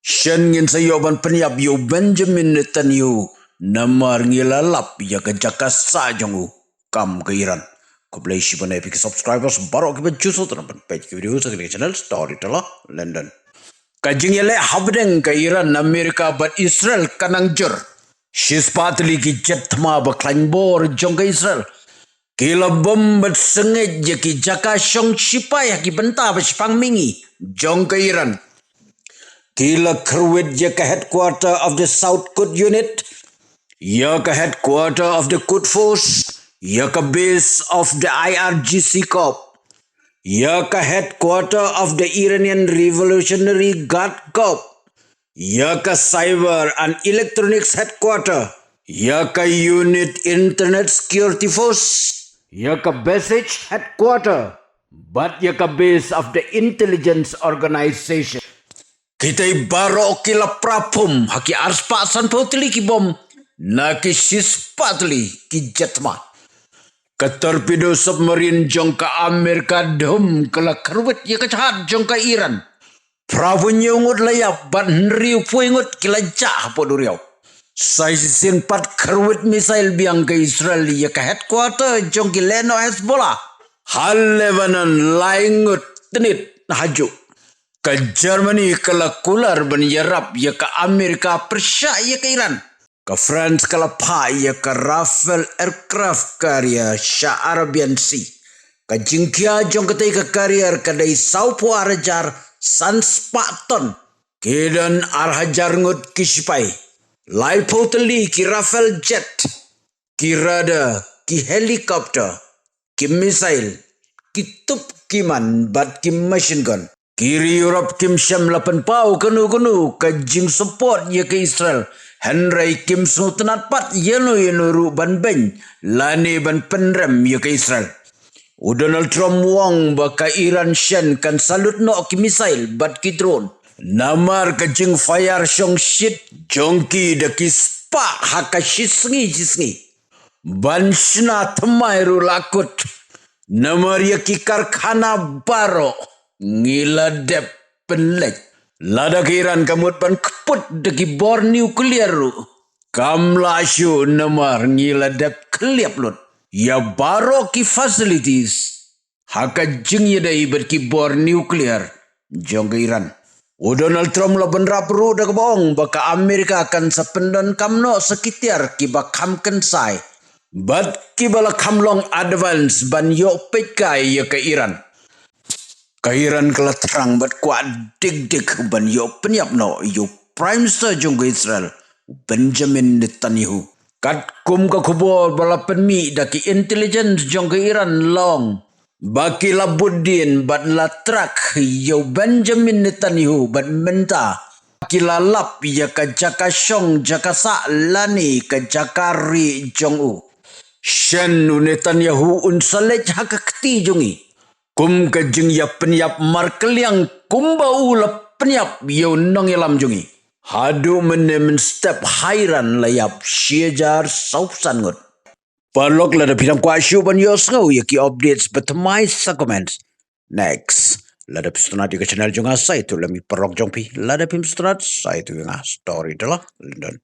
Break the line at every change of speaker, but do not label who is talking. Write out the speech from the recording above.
Shen ngin sayoban penyap yo Benjamin Netanyahu namar ngilalap ya ke jaka sajongu kam ke Iran. Ko play shiban epic subscribers baru ke bencuso tenapan page ke video sa channel Storyteller London. Kajing yele habdeng ke Iran Amerika bat Israel kanang jur. Shis patli ki jetma ba kleinbor jong ke Israel. Kila bom bat sengit je ki jaka shong shipa ya ki benta ba shipang mingi jong ke Iran. Kila kerwit je ke headquarter of the South Quds Unit, ya ke headquarter of the Quds Force, ya ke base of the IRGC Corps, ya ke headquarter of the Iranian Revolutionary Guard Corps, ya ke cyber and electronics headquarter, ya ke unit Internet Security Force, ya ke basic headquarter, but ya ke base of the intelligence organization. Kita baro kila prapum haki arspa san potli ki bom na ki sispatli ki jetma. Torpedo submarine jongka Amerika dom kala kerwet ya kecahat jongka Iran. Pravu nyungut layap ban riu puingut kila jah poduriau. Saisin pat kerwet misail biang ke Israel ya ke headquarter jongki Leno Hezbollah. Hal Lebanon laingut tenit haju. Ke Germany kala kular ban yarap ya ke Amerika Persia ya ke Iran. Ke France kala pa ya ke Rafale aircraft carrier Shah Arabian Sea. Ke jingkia jong ketai ke carrier kedai saupo arajar san Spartan. Kedan arhajar ngut kisipai. Lai poteli ki Rafale jet. Ki radar, ki helikopter, ki missile, ki tup kiman bat ki machine gun. Kiri Europe Kim Sham 8 pau kenu ke jing support ya ke Israel. Henry Kim Sultanat pat yeno ru ban ben lani ban penrem ya ke Israel. Donald Trump wong baka Iran Shen kan salut no ki misail bat ki drone. Namar ke jing fire shong shit jongki de ki spa haka shisngi. Ban shna thamai ru lakut. Namar ya ki karkhana baro. Ngila dep penlek. Lada ke Iran kamut ban keput deki bor nuklear ru. Kamlasyu namar ngila dep keliap lut. Ya baro ki facilities. Haka jeng yadai berki bor nuklear. Jong ke Iran. Donald Trump la benrap ru dak bohong baka Amerika akan sependon kamno sekitar ki bakam kensai. Bat ki bala kamlong advance ban yok pekai ya ke Iran. Kairan kala terang bat kuat dig ban yo penyap no yo Prime Minister jong Israel Benjamin Netanyahu. Kat kum ka kubor bala penmi daki intelligence jong Iran long. Baki Labuddin bat latrak yo Benjamin Netanyahu bat menta. Kila lap ya ka jaka shong jaka sa lani ka jakari jong u. Shen Netanyahu unsalej haka kti jongi. Kum ke jeng ya penyap markeliang kumba ula penyap yo nong ilam jungi. Hadu menemen step hairan layap siejar sausan ngut. Palok lada bidang kuasyu ban yo sengau ya ki updates betemai sa comments. Next. Lada pistonat di channel junga sa itu lami perok jongpi. Lada pim stonat sa itu nga Storyteller London.